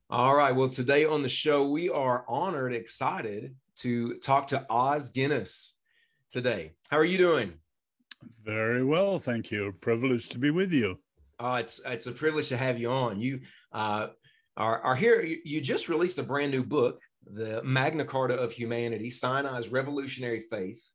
All right. Well, today on the show, we are honored, excited to talk to Os Guinness today. How are you doing? Very well, thank you. Privileged to be with you. It's a privilege to have you on. You uh, are here. You just released a brand new book, the Magna Carta of Humanity: Sinai's Revolutionary Faith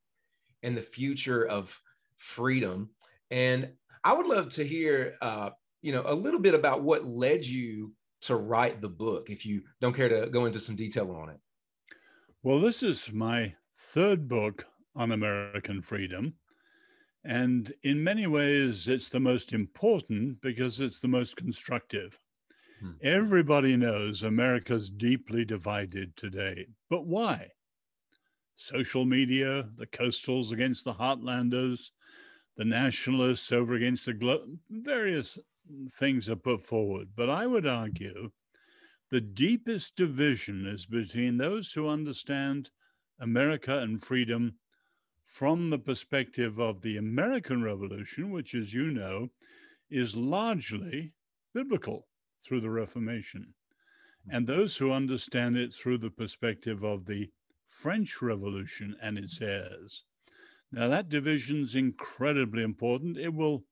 and the Future of Freedom. And I would love to hear, a little bit about what led you to write the book. If you don't care to go into some detail on it. Well, this is my third book on American freedom. And in many ways, it's the most important because it's the most constructive. Hmm. Everybody knows America's deeply divided today. But why? Social media, the coastals against the heartlanders, the nationalists over against the various things are put forward. But I would argue the deepest division is between those who understand America and freedom from the perspective of the American Revolution, which, as you know, is largely biblical through the Reformation, and those who understand it through the perspective of the French Revolution and its heirs. Now, that division is incredibly important. It will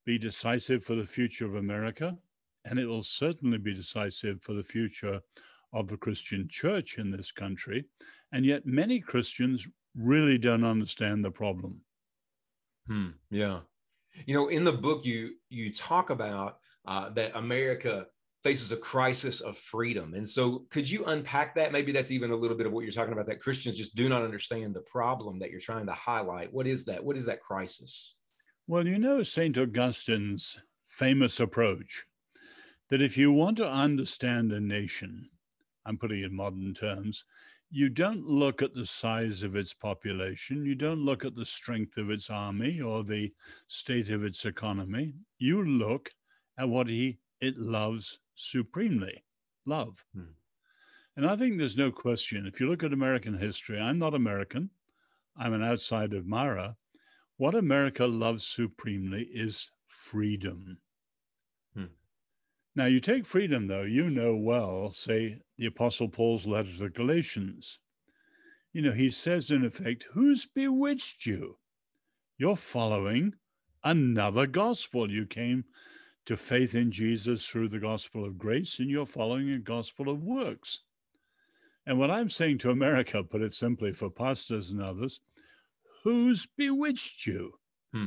be decisive for the future of America, and it will certainly be decisive for the future of the Christian church in this country. And yet, many Christians really don't understand the problem. Yeah. In the book, you talk about that America faces a crisis of freedom. And so could you unpack that? Maybe that's even a little bit of what you're talking about, that Christians just do not understand the problem that you're trying to highlight. What is that? What is that crisis? Well, you know St. Augustine's famous approach that if you want to understand a nation, I'm putting it in modern terms, you don't look at the size of its population, you don't look at the strength of its army or the state of its economy. You look at what it loves supremely, love. Hmm. And I think there's no question. If you look at American history, I'm not American, I'm an outside admirer. What America loves supremely is freedom. Hmm. Now, you take freedom, though, you know well, say, the Apostle Paul's letter to the Galatians. You know, he says, in effect, who's bewitched you? You're following another gospel. You came to faith in Jesus through the gospel of grace, and you're following a gospel of works. And what I'm saying to America, put it simply for pastors and others, who's bewitched you? Hmm.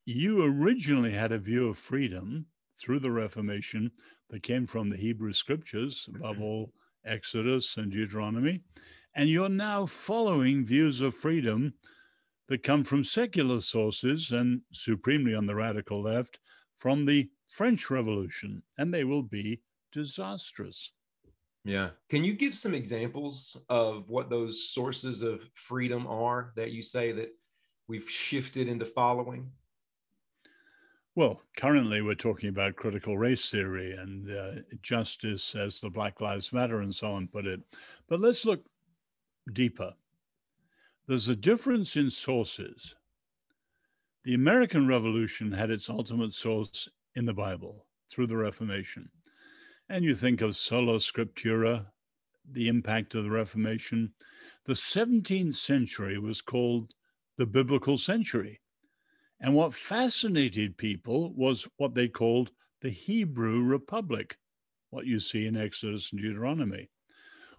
You originally had a view of freedom through the Reformation that came from the Hebrew scriptures, above all Exodus and Deuteronomy, and you're now following views of freedom that come from secular sources and supremely on the radical left from the French Revolution, and they will be disastrous. Yeah. Can you give some examples of what those sources of freedom are that you say that we've shifted into following? Well, currently we're talking about critical race theory and justice as the Black Lives Matter and so on put it. But let's look deeper. There's a difference in sources. The American Revolution had its ultimate source in the Bible through the Reformation. And you think of sola scriptura, the impact of the Reformation. The 17th century was called the biblical century. And what fascinated people was what they called the Hebrew Republic, what you see in Exodus and Deuteronomy.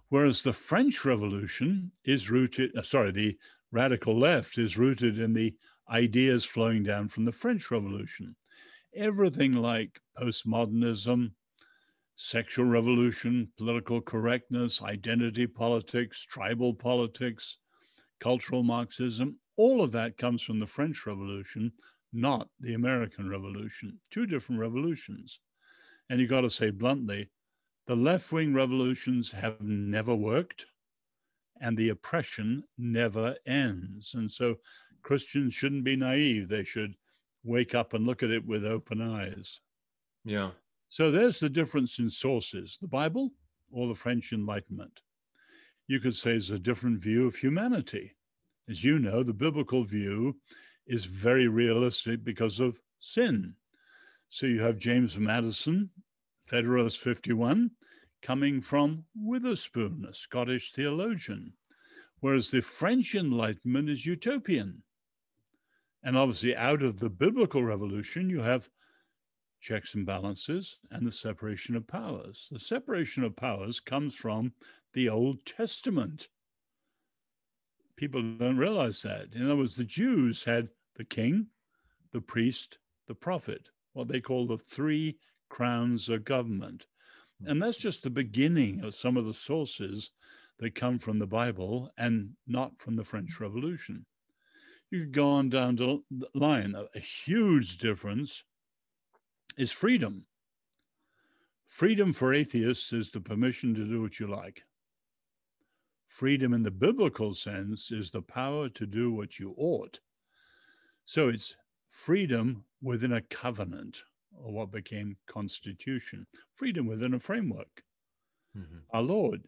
Whereas the French Revolution is the radical left is rooted in the ideas flowing down from the French Revolution. Everything like postmodernism, sexual revolution, political correctness, identity politics, tribal politics, cultural Marxism, all of that comes from the French Revolution, not the American Revolution. Two different revolutions. And you got to say bluntly, the left wing revolutions have never worked and the oppression never ends. And so Christians shouldn't be naive. They should wake up and look at it with open eyes. Yeah. So there's the difference in sources, the Bible or the French Enlightenment. You could say it's a different view of humanity. As you know, the biblical view is very realistic because of sin. So you have James Madison, Federalist 51, coming from Witherspoon, a Scottish theologian, whereas the French Enlightenment is utopian. And obviously, out of the biblical revolution, you have checks and balances and the separation of powers. The separation of powers comes from the Old Testament. People don't realize that. In other words, the Jews had the king, the priest, the prophet, what they call the three crowns of government. And that's just the beginning of some of the sources that come from the Bible and not from the French Revolution. You could go on down the line. A huge difference is freedom. Freedom for atheists is the permission to do what you like. Freedom in the biblical sense is the power to do what you ought. So it's freedom within a covenant, or what became constitution, freedom within a framework. Mm-hmm. Our Lord,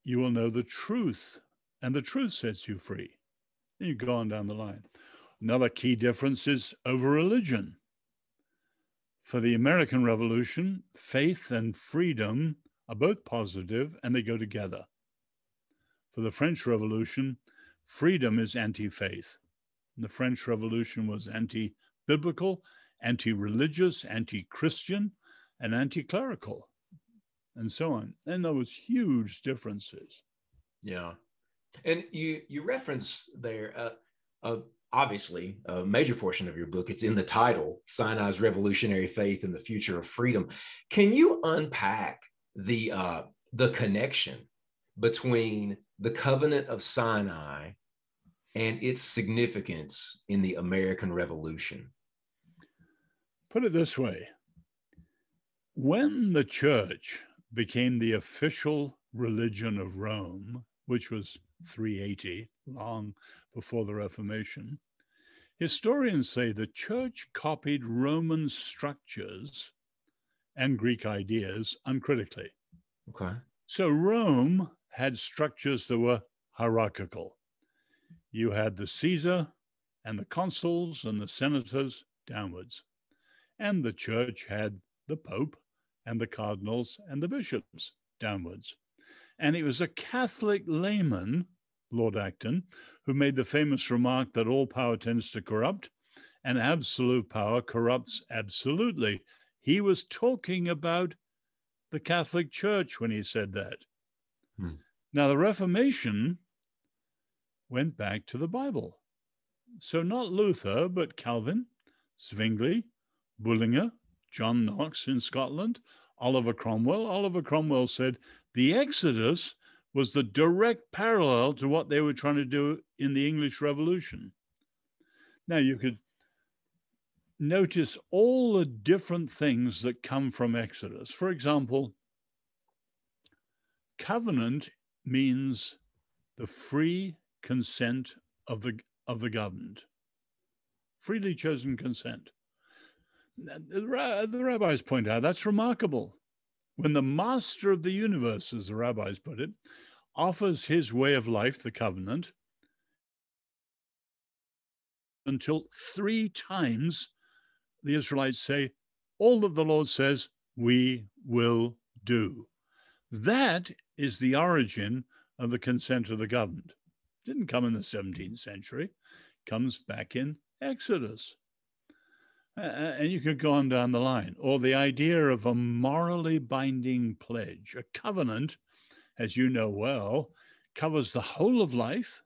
you will know the truth, and the truth sets you free. And you go on down the line. Another key difference is over religion. For the American Revolution, faith and freedom are both positive and they go together. For the French Revolution, freedom is anti-faith. The French Revolution was anti-biblical, anti-religious, anti-Christian, and anti-clerical, and so on. And there was huge differences. Yeah. And you reference there, obviously, a major portion of your book, it's in the title, Sinai's Revolutionary Faith and the Future of Freedom. Can you unpack the connection between the Covenant of Sinai and its significance in the American Revolution? Put it this way. When the church became the official religion of Rome, which was 380, long before the Reformation, historians say the church copied Roman structures and Greek ideas uncritically. Okay. So Rome had structures that were hierarchical. You had the Caesar and the consuls and the senators downwards. And the church had the Pope and the cardinals and the bishops downwards. And it was a Catholic layman, Lord Acton, who made the famous remark that all power tends to corrupt and absolute power corrupts absolutely. He was talking about the Catholic Church when he said that. Now, the Reformation went back to the Bible. So not Luther, but Calvin, Zwingli, Bullinger, John Knox in Scotland, Oliver Cromwell. Oliver Cromwell said the Exodus was the direct parallel to what they were trying to do in the English Revolution. Now, you could notice all the different things that come from Exodus. For example, covenant means the free consent of the governed, freely chosen consent. The rabbis point out that's remarkable. When the master of the universe, as the rabbis put it, offers his way of life, the covenant, until 3 times the Israelites say, all that the Lord says, we will do. That is the origin of the consent of the governed. Didn't come in the 17th century, comes back in Exodus. And you could go on down the line. Or the idea of a morally binding pledge. A covenant, as you know well, covers the whole of life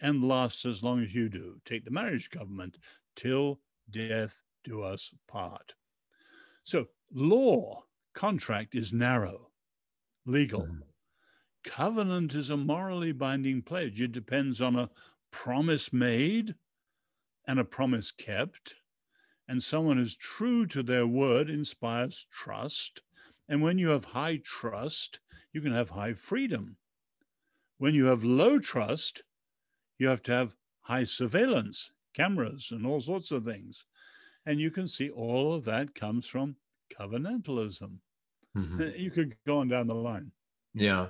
and lasts as long as you do. Take the marriage covenant, till death do us part. So law, contract is narrow, legal. Covenant is a morally binding pledge. It depends on a promise made and a promise kept. And someone who's true to their word inspires trust. And when you have high trust, you can have high freedom. When you have low trust, you have to have high surveillance, cameras, and all sorts of things. And you can see all of that comes from covenantalism. Mm-hmm. You could go on down the line. Yeah.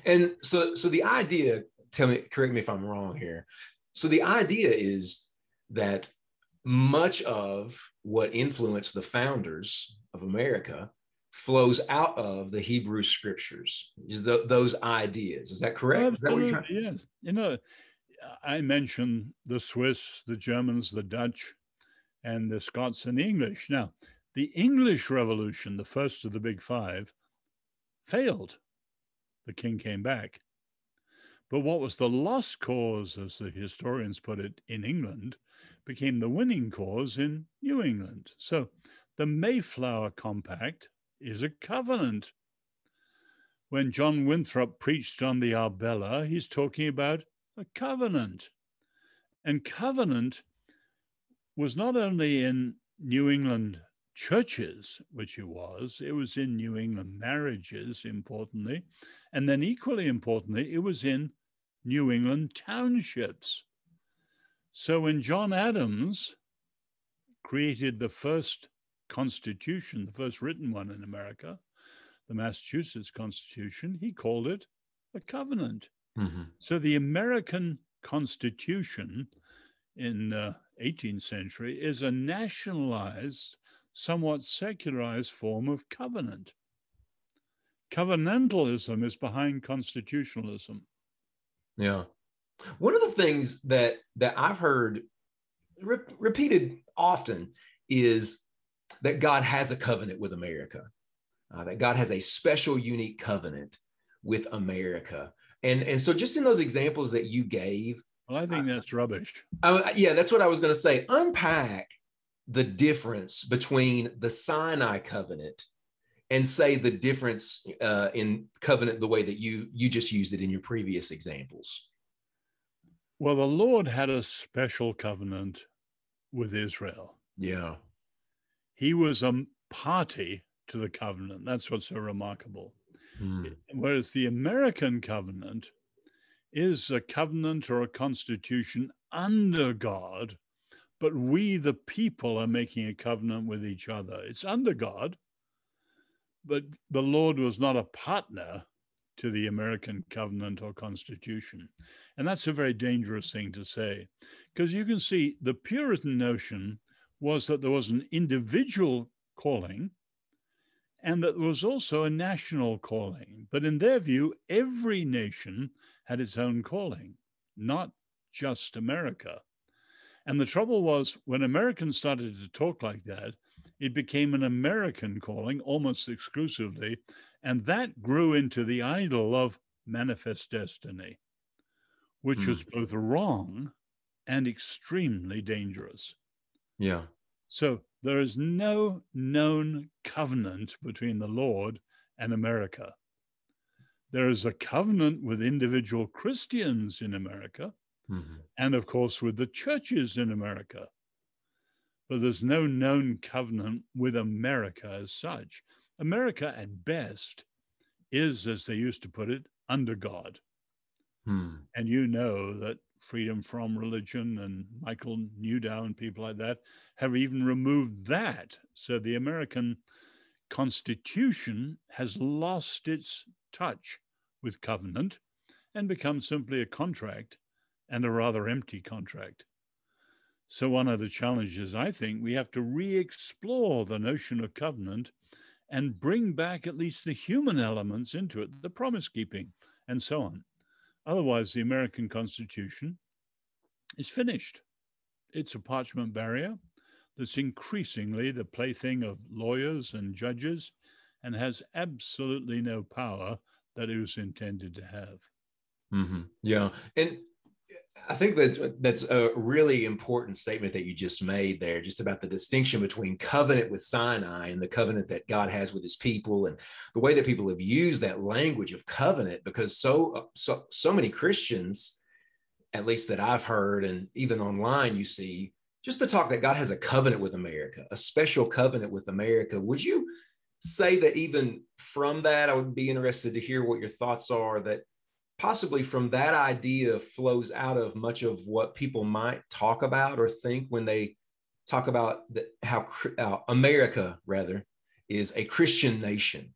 And so the idea, correct me if I'm wrong here. So the idea is that much of what influenced the founders of America flows out of the Hebrew scriptures, those ideas. Is that correct? Is that what you're trying? Absolutely, yes. You know, I mentioned the Swiss, the Germans, the Dutch, and the Scots and the English. Now, the English Revolution, the first of the big five, failed. The king came back. But what was the lost cause, as the historians put it, in England, became the winning cause in New England. So the Mayflower Compact is a covenant. When John Winthrop preached on the Arbella, he's talking about a covenant. And covenant was not only in New England churches, which it was in New England marriages, importantly, and then equally importantly, it was in New England townships. So when John Adams created the first constitution, the first written one in America, the Massachusetts Constitution, he called it a covenant. Mm-hmm. So the American Constitution in the 18th century is a nationalized, somewhat secularized form of covenant. Covenantalism is behind constitutionalism. Yeah. One of the things that I've heard repeated often is that God has a covenant with America, that God has a special, unique covenant with America. And so just in those examples that you gave, well, I think that's rubbish. Yeah, that's what I was going to say. Unpack the difference between the Sinai covenant and say the difference in covenant the way that you just used it in your previous examples. Well, the Lord had a special covenant with Israel. Yeah. He was a party to the covenant. That's what's so remarkable. Whereas the American covenant is a covenant or a constitution under God, but we, the people, are making a covenant with each other. It's under God, but the Lord was not a partner to the American covenant or constitution. And that's a very dangerous thing to say, because you can see the Puritan notion was that there was an individual calling and that there was also a national calling. But in their view, every nation had its own calling, not just America. And the trouble was, when Americans started to talk like that, it became an American calling almost exclusively, and that grew into the idol of manifest destiny, which was both wrong and extremely dangerous. Yeah. So there is no known covenant between the Lord and America. There is a covenant with individual Christians in America, and of course with the churches in America. But there's no known covenant with America as such. America, at best, is, as they used to put it, under God. And you know that freedom from religion and Michael Newdow and people like that have even removed that. So the American Constitution has lost its touch with covenant and become simply a contract, and a rather empty contract. So one of the challenges, I think, we have to re-explore the notion of covenant and bring back at least the human elements into it, the promise keeping and so on. Otherwise, the American Constitution is finished. It's a parchment barrier that's increasingly the plaything of lawyers and judges and has absolutely no power that it was intended to have. Yeah. And I think that's a really important statement that you just made there, just about the distinction between covenant with Sinai and the covenant that God has with his people, and the way that people have used that language of covenant, because so many Christians, at least that I've heard, and even online you see, just the talk that God has a covenant with America, a special covenant with America. Would you say that even from that, I would be interested to hear what your thoughts are, that possibly from that idea flows out of much of what people might talk about or think when they talk about how America, rather, is a Christian nation.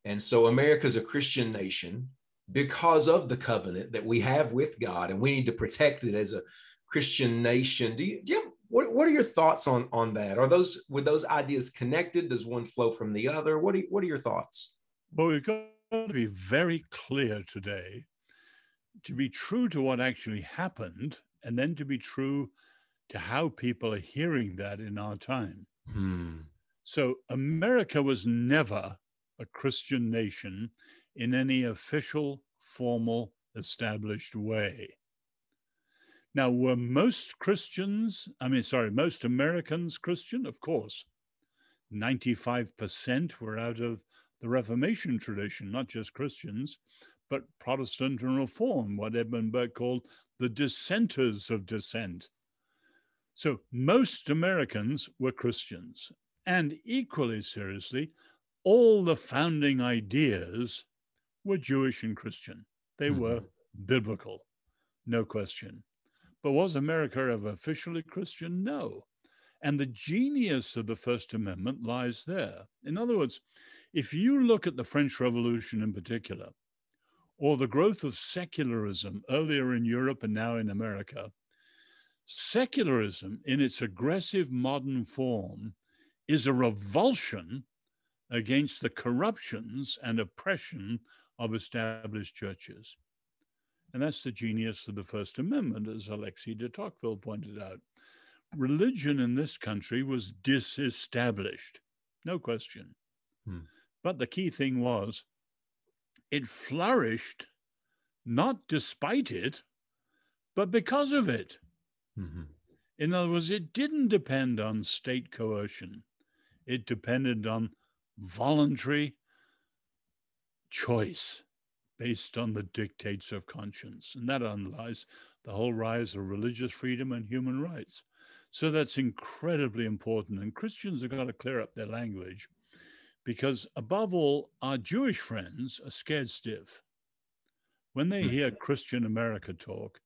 And so America is a Christian nation because of the covenant that we have with God, and we need to protect it as a Christian nation. Do you have what are your thoughts on that? Were those ideas connected? Does one flow from the other? What are your thoughts? Well, we've got to be very clear today to be true to what actually happened, and then to be true to how people are hearing that in our time. So, America was never a Christian nation in any official, formal, established way. Now, were most most Americans Christian? Of course. 95% were out of the Reformation tradition, not just Christians, but Protestant and Reform, what Edmund Burke called the dissenters of dissent. So most Americans were Christians. And equally seriously, all the founding ideas were Jewish and Christian. They were biblical, no question. But was America ever officially Christian? No. And the genius of the First Amendment lies there. In other words, if you look at the French Revolution in particular, or the growth of secularism earlier in Europe and now in America, secularism in its aggressive modern form is a revulsion against the corruptions and oppression of established churches. And that's the genius of the First Amendment, as Alexis de Tocqueville pointed out. Religion in this country was disestablished, no question. But the key thing was it flourished not despite it, but because of it. In other words, it didn't depend on state coercion. It depended on voluntary choice based on the dictates of conscience. And that underlies the whole rise of religious freedom and human rights. So that's incredibly important. And Christians have got to clear up their language because, above all, our Jewish friends are scared stiff. When they hear Christian America talk,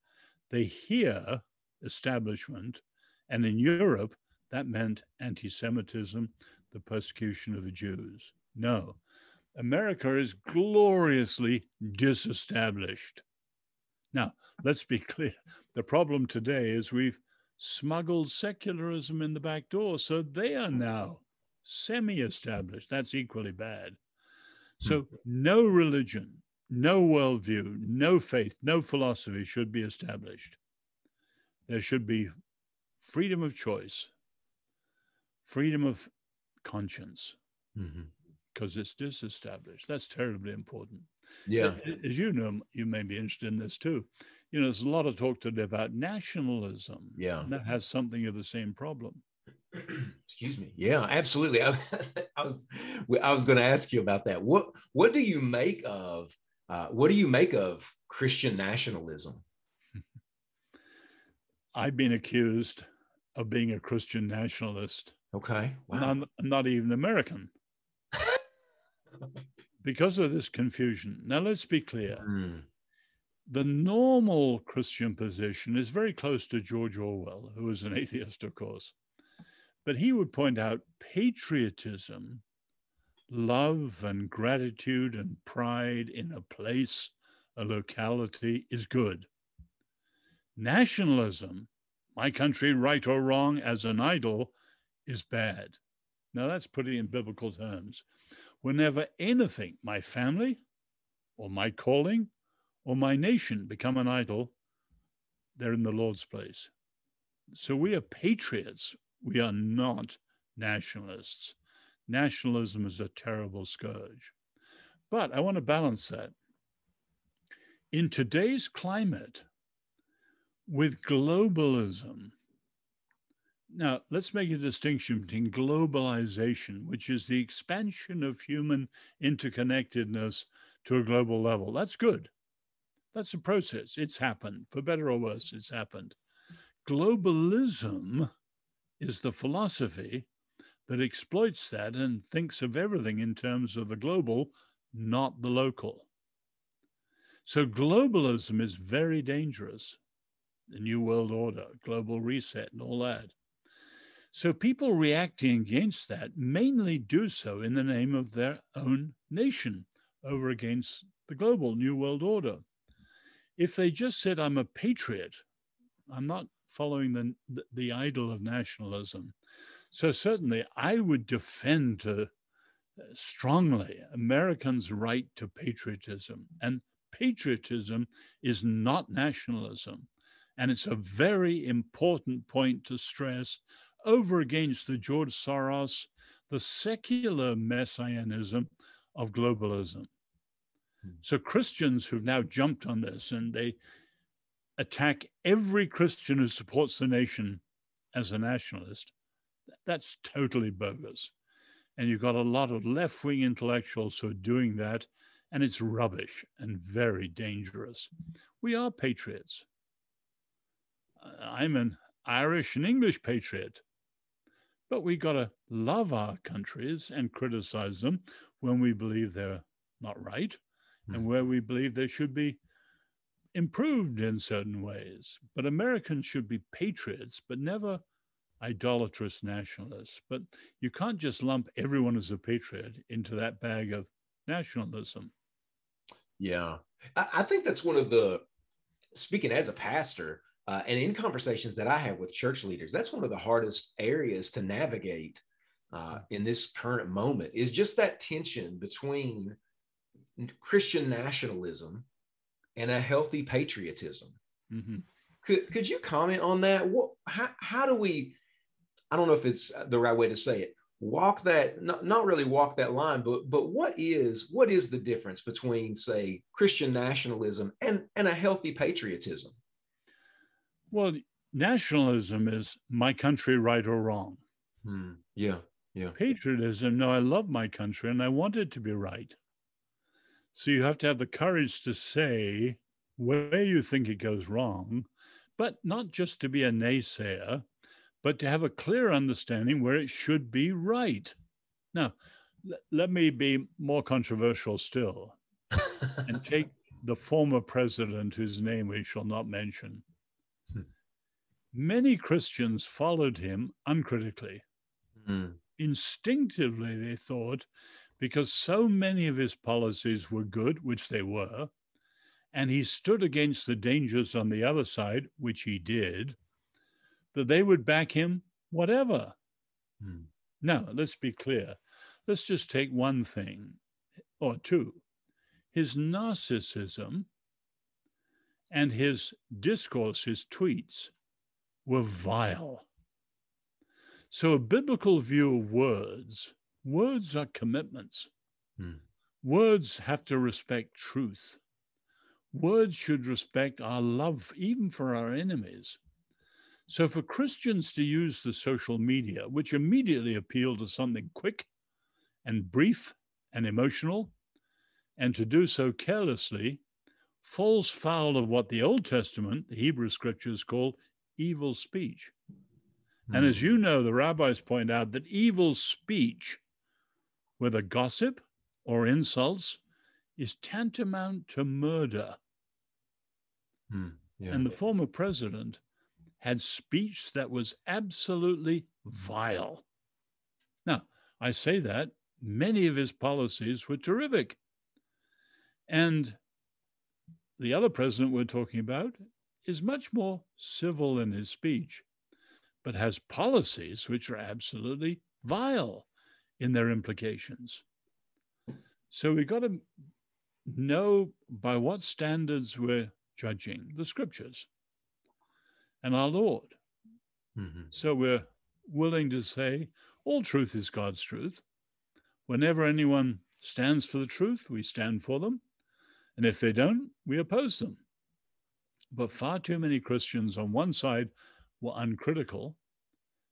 they hear establishment. And in Europe, that meant anti-Semitism, the persecution of the Jews. No, America is gloriously disestablished. Now, let's be clear. The problem today is we've smuggled secularism in the back door, so they are now semi-established. That's equally bad. So no religion, no worldview, no faith, no philosophy should be established. There should be freedom of choice, freedom of conscience, because it's disestablished. That's terribly important. Yeah. As you know, you may be interested in this too. You know, there's a lot of talk today about nationalism. Yeah. And that has something of the same problem. Excuse me. Yeah, absolutely. I was going to ask you about that. What do you make of Christian nationalism? I've been accused of being a Christian nationalist. Okay. Wow. And I'm not even American. Because of this confusion. Now, let's be clear. The normal Christian position is very close to George Orwell, who was an atheist, of course. But he would point out patriotism, love and gratitude and pride in a place, a locality, is good. Nationalism, my country, right or wrong, as an idol, is bad. Now, that's putting it in biblical terms. Whenever anything, my family or my calling or my nation become an idol, they're in the Lord's place. So we are patriots. We are not nationalists. Nationalism is a terrible scourge. But I want to balance that. In today's climate, with globalism, now, let's make a distinction between globalization, which is the expansion of human interconnectedness to a global level. That's good. That's a process. It's happened. For better or worse, it's happened. Globalism is the philosophy that exploits that and thinks of everything in terms of the global, not the local. So globalism is very dangerous. The New World Order, global reset, and all that. So people reacting against that mainly do so in the name of their own nation over against the global New World Order. If they just said, I'm a patriot, I'm not following the idol of nationalism. So certainly I would defend strongly Americans' right to patriotism. And patriotism is not nationalism. And it's a very important point to stress over against the George Soros, the secular messianism of globalism. So Christians who've now jumped on this and they attack every Christian who supports the nation as a nationalist, that's totally bogus. And you've got a lot of left-wing intellectuals who are doing that, and it's rubbish and very dangerous. We are patriots. I'm an Irish and English patriot, but we got to love our countries and criticize them when we believe they're not right and where we believe they should be improved in certain ways. But Americans should be patriots, but never idolatrous nationalists. But you can't just lump everyone as a patriot into that bag of nationalism. Yeah. I think that's one of the, speaking as a pastor, and in conversations that I have with church leaders, that's one of the hardest areas to navigate in this current moment, is just that tension between Christian nationalism and a healthy patriotism. Mm-hmm. Could you comment on that? How do we, I don't know if it's the right way to say it, walk that, not really walk that line, but what is the difference between, say, Christian nationalism and a healthy patriotism? Well, nationalism is my country right or wrong. Yeah. Patriotism, no, I love my country and I want it to be right. So you have to have the courage to say where you think it goes wrong, but not just to be a naysayer, but to have a clear understanding where it should be right. Now, let me be more controversial still and take the former president, whose name we shall not mention. Many Christians followed him uncritically. Instinctively, they thought, because so many of his policies were good, which they were, and he stood against the dangers on the other side, which he did, that they would back him whatever. Now, let's be clear. Let's just take one thing or two. His narcissism and his discourse, his tweets, were vile. So a biblical view of words are commitments. Words have to respect truth. Words should respect our love, even for our enemies. So for Christians to use the social media, which immediately appeal to something quick and brief and emotional, and to do so carelessly, falls foul of what the Old Testament, the Hebrew scriptures, call evil speech. And as you know, the rabbis point out that evil speech, whether gossip or insults, is tantamount to murder. And the former president had speech that was absolutely vile. Now, I say that many of his policies were terrific. And the other president we're talking about is much more civil in his speech, but has policies which are absolutely vile in their implications. So we've got to know by what standards we're judging the scriptures and our Lord. So we're willing to say all truth is God's truth. Whenever anyone stands for the truth, we stand for them. And if they don't, we oppose them. But far too many Christians on one side were uncritical.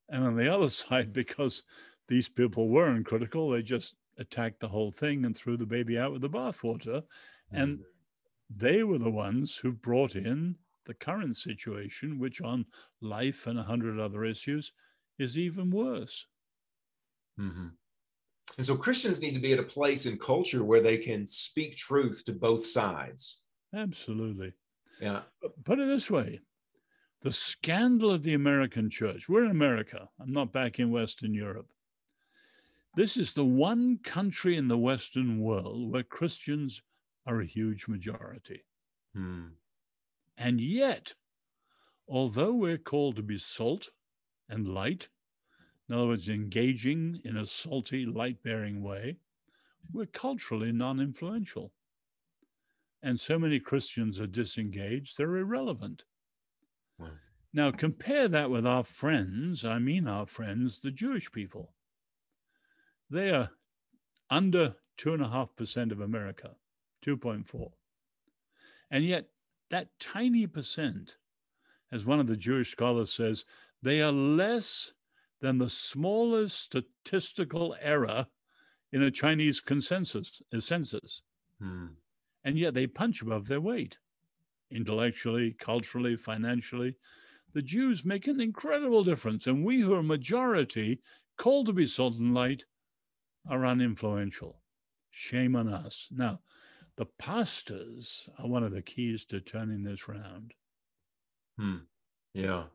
And on the other side, because these people were uncritical, they just attacked the whole thing and threw the baby out with the bathwater. And they were the ones who brought in the current situation, which on life and 100 other issues is even worse. And so Christians need to be at a place in culture where they can speak truth to both sides. Absolutely. Yeah. Put it this way. The scandal of the American church. We're in America. I'm not back in Western Europe. This is the one country in the Western world where Christians are a huge majority. And yet, although we're called to be salt and light, in other words, engaging in a salty, light bearing way, we're culturally non influential. And so many Christians are disengaged, they're irrelevant. Wow. Now, compare that with our friends, I mean our friends, the Jewish people. They are under 2.5% of America, 2.4. And yet, that tiny percent, as one of the Jewish scholars says, they are less than the smallest statistical error in a Chinese census. And yet they punch above their weight, intellectually, culturally, financially. The Jews make an incredible difference. And we who are majority, called to be salt and light, are uninfluential. Shame on us. Now, the pastors are one of the keys to turning this round. Yeah.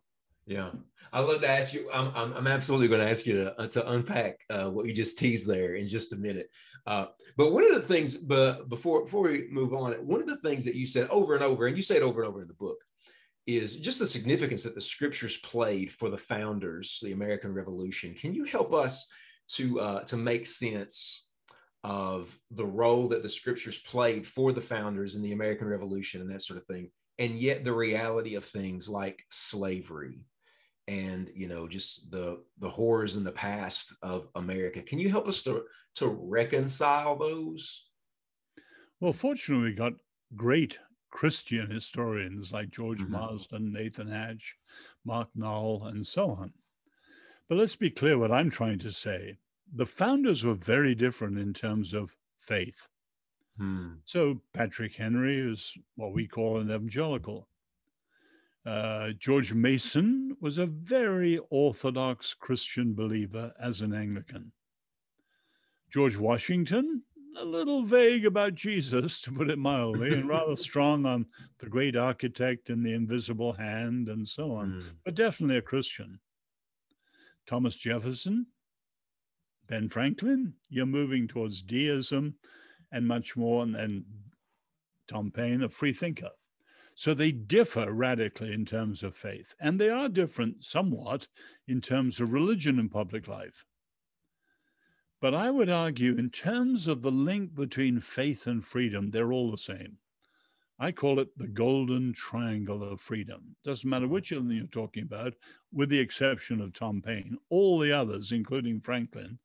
Yeah. I'd love to ask you, I'm absolutely going to ask you to unpack what you just teased there in just a minute. But one of the things, but before we move on, one of the things that you said over and over, and you say it over and over in the book, is just the significance that the scriptures played for the founders, the American Revolution. Can you help us to make sense of the role that the scriptures played for the founders in the American Revolution and that sort of thing, and yet the reality of things like slavery and just the horrors in the past of America? Can you help us to reconcile those? Well, fortunately, we got great Christian historians like George Marsden, Nathan Hatch, Mark Knoll, and so on. But let's be clear what I'm trying to say. The founders were very different in terms of faith. So Patrick Henry is what we call an evangelical. George Mason was a very orthodox Christian believer as an Anglican. George Washington, a little vague about Jesus, to put it mildly, and rather strong on the great architect and the invisible hand and so on, but definitely a Christian. Thomas Jefferson, Ben Franklin, you're moving towards deism and much more, and then Tom Paine, a free thinker. So they differ radically in terms of faith, and they are different somewhat in terms of religion and public life. But I would argue, in terms of the link between faith and freedom, they're all the same. I call it the golden triangle of freedom. Doesn't matter which of them you're talking about, with the exception of Tom Paine. All the others, including Franklin,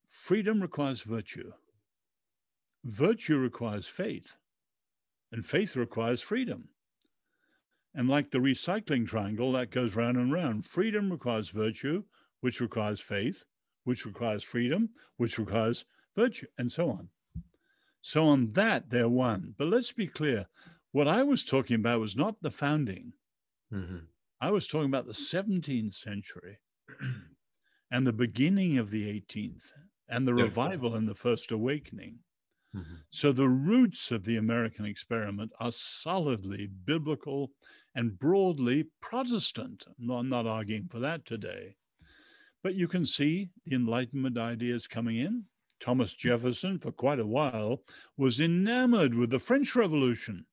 freedom requires virtue. Virtue requires faith. And faith requires freedom. And like the recycling triangle, that goes round and round. Freedom requires virtue, which requires faith, which requires freedom, which requires virtue, and so on. So on that, they're one. But let's be clear. What I was talking about was not the founding. I was talking about the 17th century and the beginning of the 18th and the revival and the First Awakening. So the roots of the American experiment are solidly biblical and broadly Protestant. I'm not arguing for that today. But you can see the Enlightenment ideas coming in. Thomas Jefferson, for quite a while, was enamored with the French Revolution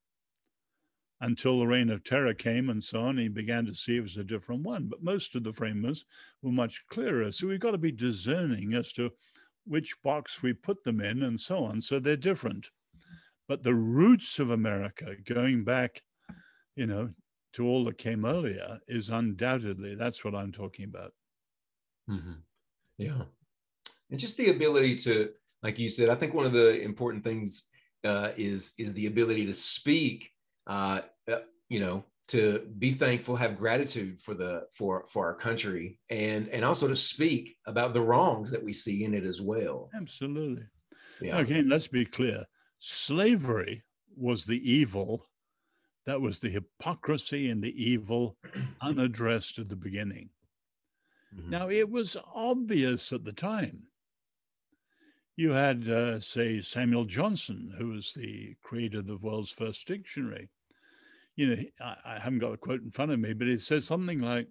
until the Reign of Terror came and so on. He began to see it was a different one. But most of the framers were much clearer. So we've got to be discerning as to which box we put them in and so on. So they're different. But the roots of America, going back, to all that came earlier, is undoubtedly, that's what I'm talking about. Yeah. And just the ability to, like you said, I think one of the important things is the ability to speak, to be thankful, have gratitude for our country, and also to speak about the wrongs that we see in it as well. Absolutely. Yeah. Again, let's be clear. Slavery was the evil. That was the hypocrisy and the evil unaddressed at the beginning. Now, it was obvious at the time. You had, say, Samuel Johnson, who was the creator of the world's first dictionary. I haven't got a quote in front of me, but it says something like,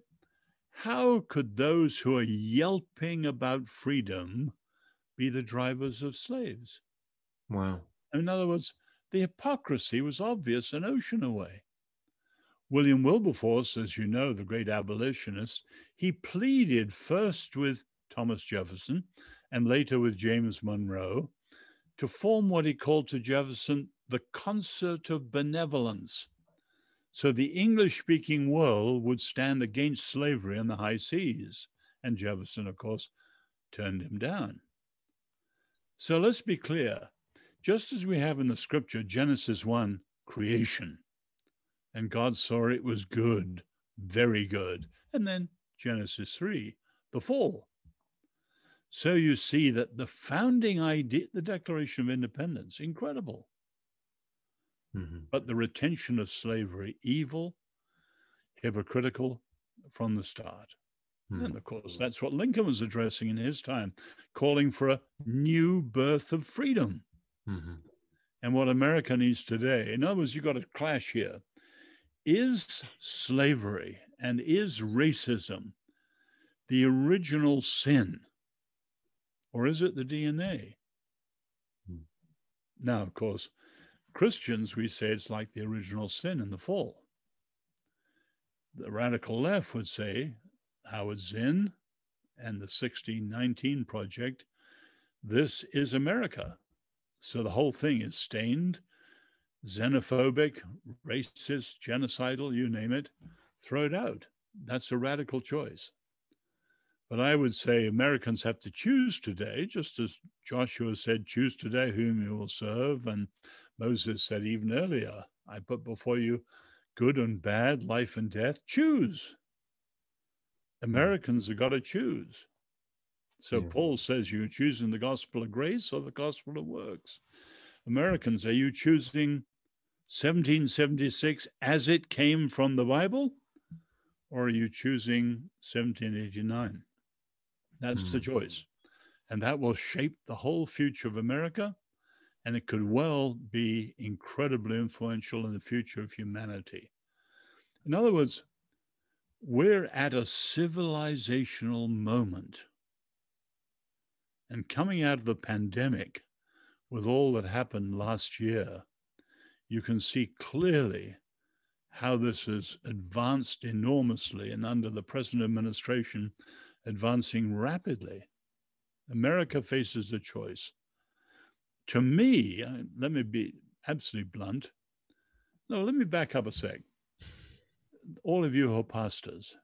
how could those who are yelping about freedom be the drivers of slaves? Wow. In other words, the hypocrisy was obvious an ocean away. William Wilberforce, as you know, the great abolitionist, he pleaded first with Thomas Jefferson and later with James Monroe to form what he called to Jefferson the concert of benevolence. So the English-speaking world would stand against slavery on the high seas. And Jefferson, of course, turned him down. So let's be clear. Just as we have in the scripture, Genesis 1, creation, and God saw it was good, very good. And then Genesis 3, the fall. So you see that the founding idea, the Declaration of Independence, incredible. But the retention of slavery, evil, hypocritical from the start. And of course, that's what Lincoln was addressing in his time, calling for a new birth of freedom. And what America needs today, in other words, you've got a clash here. Is slavery and is racism the original sin? Or is it the DNA? Now, of course, Christians, we say it's like the original sin in the fall. The radical left would say, Howard Zinn and the 1619 Project, this is America. So the whole thing is stained, xenophobic, racist, genocidal, you name it, throw it out. That's a radical choice. But I would say Americans have to choose today, just as Joshua said, choose today whom you will serve. And Moses said even earlier, I put before you good and bad, life and death, choose. Americans have got to choose. So Paul says, you're choosing the gospel of grace or the gospel of works? Americans, are you choosing 1776 as it came from the Bible? Or are you choosing 1789? That's the choice. And that will shape the whole future of America. And it could well be incredibly influential in the future of humanity. In other words, we're at a civilizational moment. And coming out of the pandemic, with all that happened last year, you can see clearly how this has advanced enormously, and under the present administration, advancing rapidly. America faces a choice. To me, let me be absolutely blunt. No, let me back up a sec. All of you who are pastors,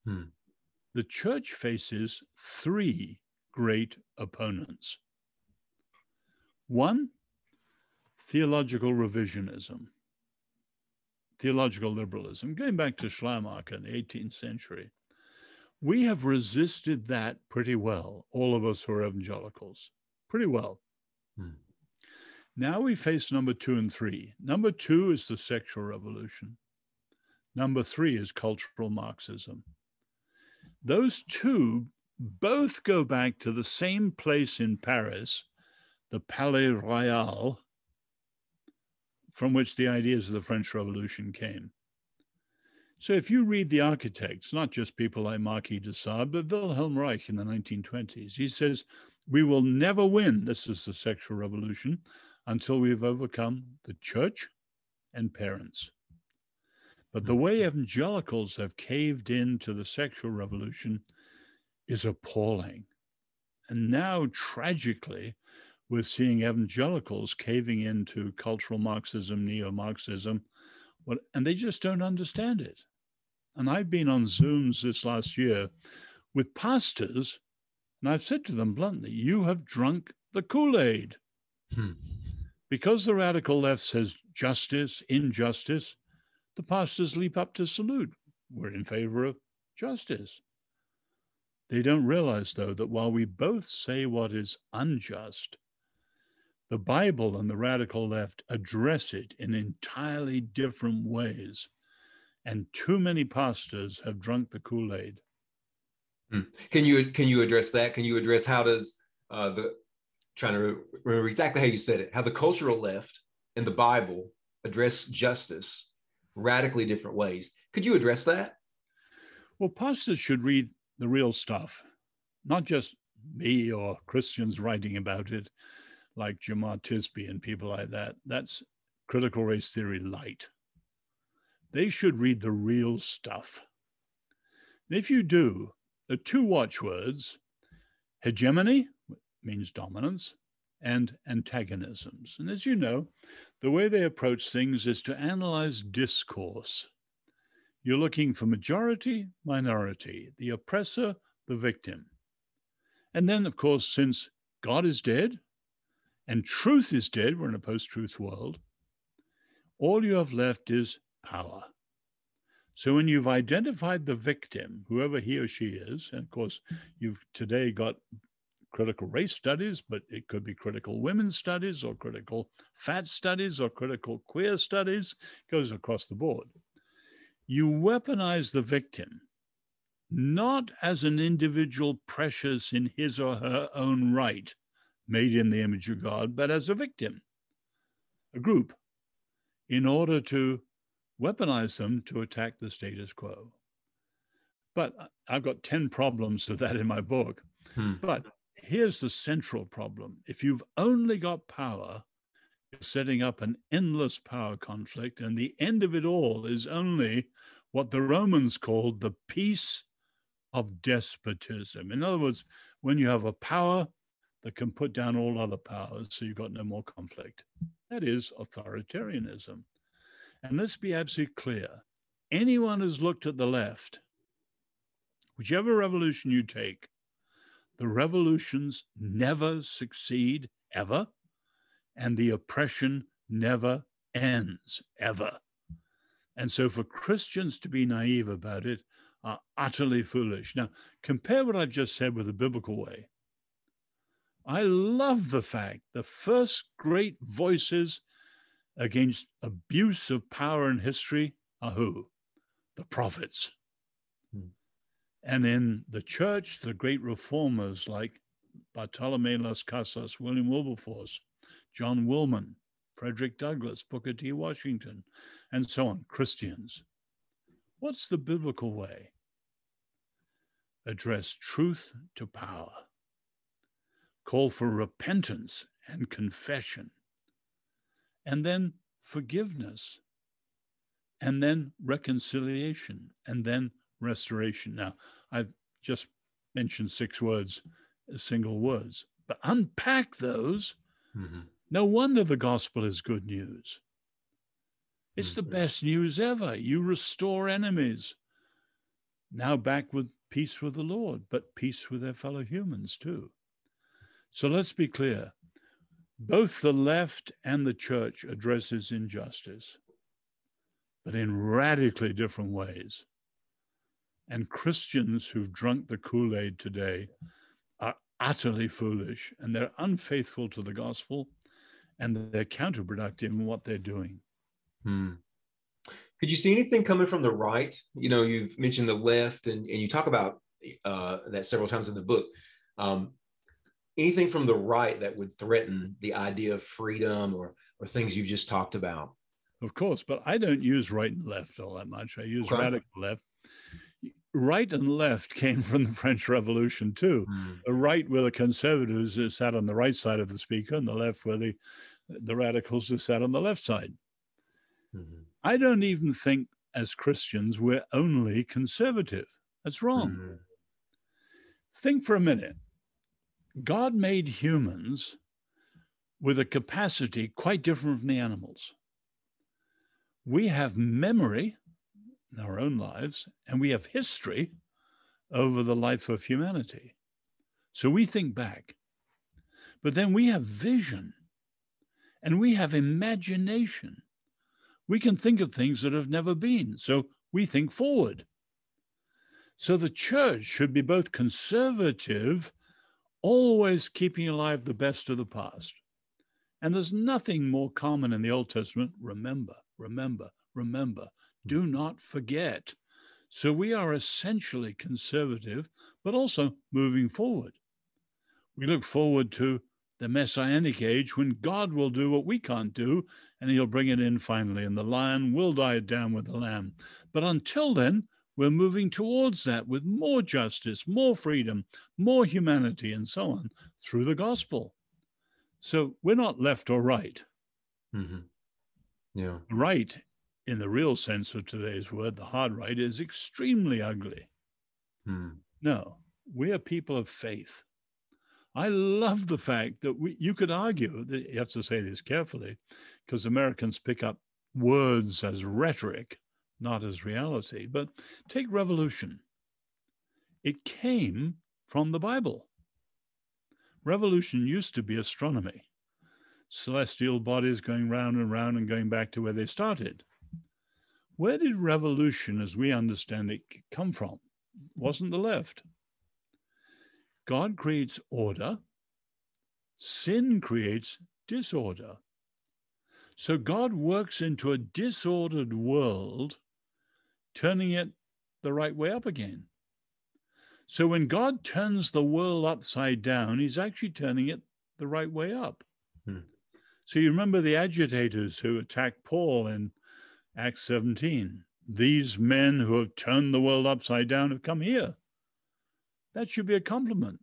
the church faces three great opponents. One, theological revisionism, theological liberalism, going back to Schleiermacher in the 18th century. We have resisted that pretty well, all of us who are evangelicals, pretty well. Now we face number 2 and 3. Number 2 is the sexual revolution. Number 3 is cultural Marxism. Those two both go back to the same place in Paris, the Palais Royal, from which the ideas of the French Revolution came. So if you read the architects, not just people like Marquis de Sade, but Wilhelm Reich in the 1920s, he says, we will never win, this is the sexual revolution, until we've overcome the church and parents. But the way evangelicals have caved into the sexual revolution is appalling. And now, tragically, we're seeing evangelicals caving into cultural Marxism, neo-Marxism, and they just don't understand it. And I've been on Zooms this last year with pastors, and I've said to them bluntly, you have drunk the Kool-Aid. Because the radical left says justice, injustice, the pastors leap up to salute. We're in favor of justice. They don't realize, though, that while we both say what is unjust, the Bible and the radical left address it in entirely different ways. And too many pastors have drunk the Kool-Aid. Can you address that? Can you address how does trying to remember exactly how you said it, how the cultural left and the Bible address justice radically different ways? Could you address that? Well, pastors should read the real stuff, not just me or Christians writing about it, like Jamar Tisby and people like that. That's critical race theory light. They should read the real stuff. And if you do, the two watchwords, hegemony, means dominance, and antagonisms. And as you know, the way they approach things is to analyze discourse. You're looking for majority, minority, the oppressor, the victim. And then, of course, since God is dead and truth is dead, we're in a post-truth world, all you have left is power. So when you've identified the victim, whoever he or she is, and of course, you've today got critical race studies, but it could be critical women's studies or critical fat studies or critical queer studies, it goes across the board. You weaponize the victim, not as an individual precious in his or her own right, made in the image of God, but as a victim, a group, in order to weaponize them to attack the status quo. But I've got 10 problems to that in my book. But here's the central problem. If you've only got power, you're setting up an endless power conflict, and the end of it all is only what the Romans called the peace of despotism. In other words, when you have a power that can put down all other powers, so you've got no more conflict. That is authoritarianism. And let's be absolutely clear. Anyone who's looked at the left, whichever revolution you take, the revolutions never succeed, ever, and the oppression never ends, ever. And so for Christians to be naive about it are utterly foolish. Now, compare what I've just said with the biblical way. I love the fact the first great voices against abuse of power in history are who? The prophets. And in the church, the great reformers like Bartolome Las Casas, William Wilberforce, John Willman, Frederick Douglass, Booker T. Washington, and so on, Christians. What's the biblical way? Address truth to power. Call for repentance and confession. And then forgiveness. And then reconciliation. And then restoration. Now, I've just mentioned 6 words, single words, but unpack those. No wonder the gospel is good news. It's the best news ever. You restore enemies. Now back with peace with the Lord, but peace with their fellow humans too. So let's be clear. Both the left and the church addresses injustice, but in radically different ways. And Christians who've drunk the Kool-Aid today are utterly foolish, and they're unfaithful to the gospel, and they're counterproductive in what they're doing. Could you see anything coming from the right? You know, you've mentioned the left, and you talk about that several times in the book. Anything from the right that would threaten the idea of freedom or things you've just talked about? Of course, but I don't use right and left all that much. I use radical left. Right and left came from the French Revolution too. The right were the conservatives who sat on the right side of the speaker, and the left were the radicals who sat on the left side. I don't even think as Christians we're only conservative. That's wrong. Think for a minute. God made humans with a capacity quite different from the animals. We have memory in our own lives, and we have history over the life of humanity. So we think back. But then we have vision, and we have imagination. We can think of things that have never been, so we think forward. So the church should be both conservative, always keeping alive the best of the past. And there's nothing more common in the Old Testament. Remember, remember, remember. Do not forget. So we are essentially conservative, but also moving forward. We look forward to the Messianic age when God will do what we can't do, and he'll bring it in finally, and the lion will die down with the lamb. But until then, we're moving towards that with more justice, more freedom, more humanity, and so on through the gospel. So we're not left or right. Yeah. Right in the real sense of today's word, the hard right, is extremely ugly. No, we are people of faith. I love the fact that you could argue that you have to say this carefully, because Americans pick up words as rhetoric, not as reality. But take revolution. It came from the Bible. Revolution used to be astronomy, celestial bodies going round and round and going back to where they started. Where did revolution, as we understand it, come from? Wasn't the left. God creates order. Sin creates disorder. So God works into a disordered world, turning it the right way up again. So when God turns the world upside down, he's actually turning it the right way up. So you remember the agitators who attacked Paul in Acts 17. These men who have turned the world upside down have come here. That should be a compliment.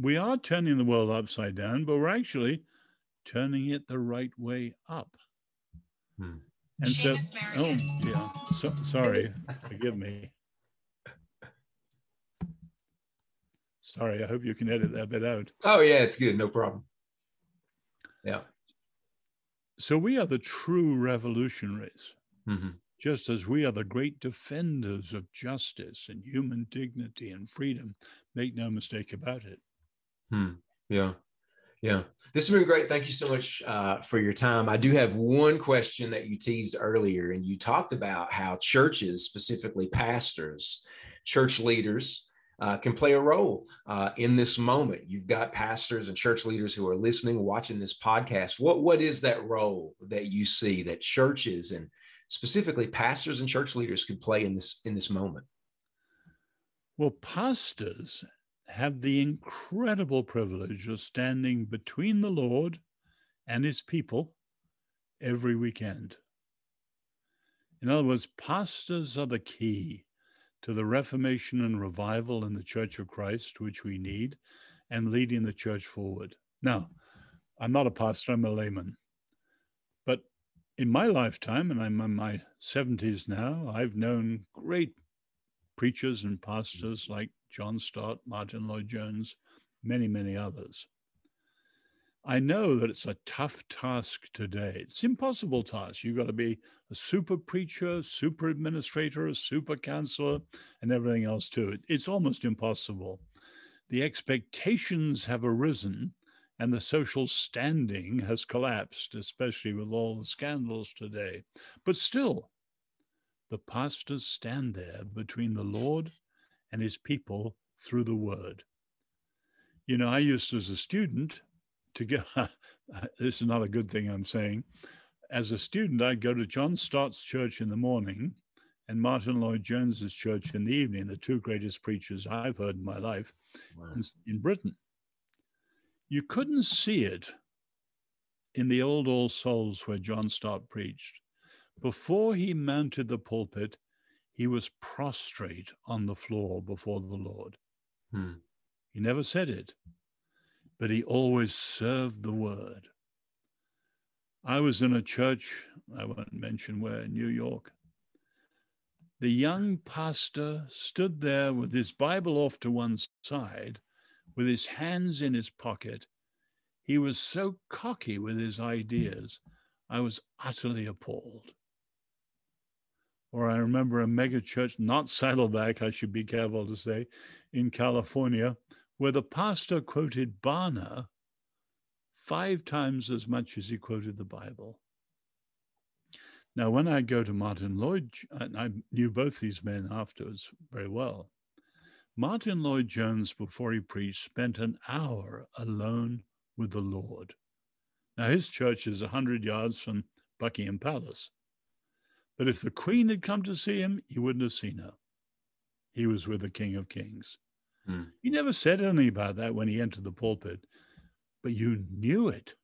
We are turning the world upside down, but we're actually turning it the right way up. And so, oh, yeah, sorry, forgive me. Sorry, I hope you can edit that bit out. Oh, yeah, it's good. No problem. Yeah. So we are the true revolutionaries, just as we are the great defenders of justice and human dignity and freedom. Make no mistake about it. Yeah. Yeah. This has been great. Thank you so much for your time. I do have one question that you teased earlier, and you talked about how churches, specifically pastors, church leaders, can play a role in this moment. You've got pastors and church leaders who are listening, watching this podcast. What is that role that you see that churches and specifically pastors and church leaders could play in this moment? Well, pastors have the incredible privilege of standing between the Lord and his people every weekend. In other words, pastors are the key to the reformation and revival in the Church of Christ, which we need, and leading the church forward. Now, I'm not a pastor, I'm a layman. But in my lifetime, and I'm in my 70s now, I've known great preachers and pastors like John Stott, Martin Lloyd-Jones, many, many others. I know that it's a tough task today. It's an impossible task. You've got to be a super preacher, super administrator, a super counselor, and everything else too. It's almost impossible. The expectations have arisen and the social standing has collapsed, especially with all the scandals today. But still, the pastors stand there between the Lord and his people through the word. You know, I used as a student to go, this is not a good thing I'm saying. As a student, I'd go to John Stott's church in the morning and Martin Lloyd-Jones's church in the evening, the two greatest preachers I've heard in my life in Britain. You couldn't see it in the old All Souls where John Stott preached. Before he mounted the pulpit, he was prostrate on the floor before the Lord. He never said it, but he always served the word. I was in a church, I won't mention where, in New York. The young pastor stood there with his Bible off to one side, with his hands in his pocket. He was so cocky with his ideas, I was utterly appalled. Or I remember a mega church, not Saddleback, I should be careful to say, in California, where the pastor quoted Barna 5 times as much as he quoted the Bible. Now, when I go to Martin Lloyd, and I knew both these men afterwards very well, Martin Lloyd-Jones, before he preached, spent an hour alone with the Lord. Now, his church is 100 yards from Buckingham Palace. But if the Queen had come to see him, he wouldn't have seen her. He was with the King of Kings. He never said anything about that when he entered the pulpit, but you knew it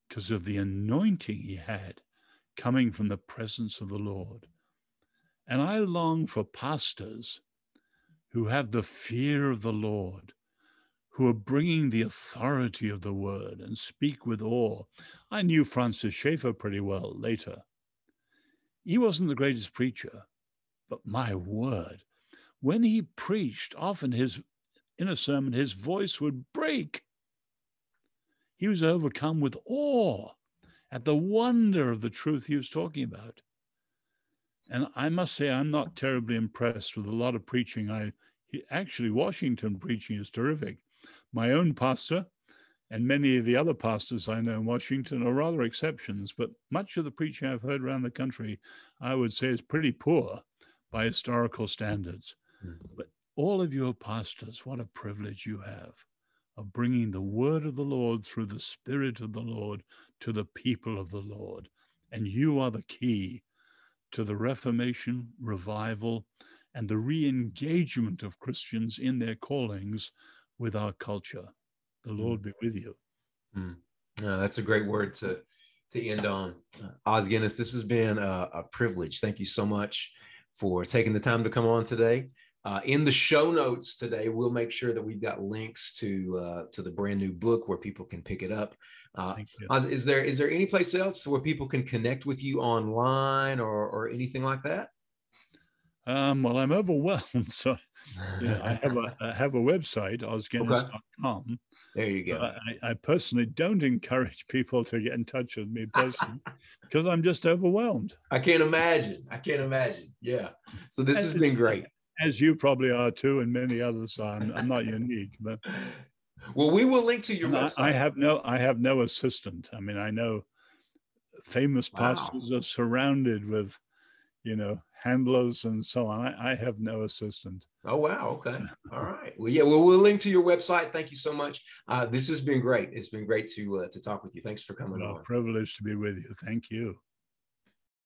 because of the anointing he had coming from the presence of the Lord. And I long for pastors who have the fear of the Lord, who are bringing the authority of the word and speak with awe. I knew Francis Schaeffer pretty well later. He wasn't the greatest preacher, but my word, when he preached, often in a sermon, his voice would break. He was overcome with awe at the wonder of the truth he was talking about. And I must say, I'm not terribly impressed with a lot of preaching. Actually, Washington preaching is terrific. My own pastor and many of the other pastors I know in Washington are rather exceptions, but much of the preaching I've heard around the country, I would say, is pretty poor by historical standards. But all of your pastors, what a privilege you have of bringing the word of the Lord through the Spirit of the Lord to the people of the Lord. And you are the key to the Reformation, revival, and the re-engagement of Christians in their callings with our culture. The Lord be with you. That's a great word to end on. Os Guinness, this has been a privilege. Thank you so much for taking the time to come on today. In the show notes today, we'll make sure that we've got links to the brand new book where people can pick it up. Is there any place else where people can connect with you online or anything like that? Well, I'm overwhelmed, so I have a website, osguinness.com. Okay. There you go. I personally don't encourage people to get in touch with me personally because I'm just overwhelmed. I can't imagine. Yeah. So this has been great. As you probably are too, and many others are. I'm not unique, but well, we will link to your website. I have no assistant. I mean, I know famous pastors are surrounded with, handlers and so on. I have no assistant. Oh, wow. Okay. All right. Well, yeah, we'll link to your website. Thank you so much. This has been great. It's been great to talk with you. Thanks for coming on. Privilege to be with you. Thank you.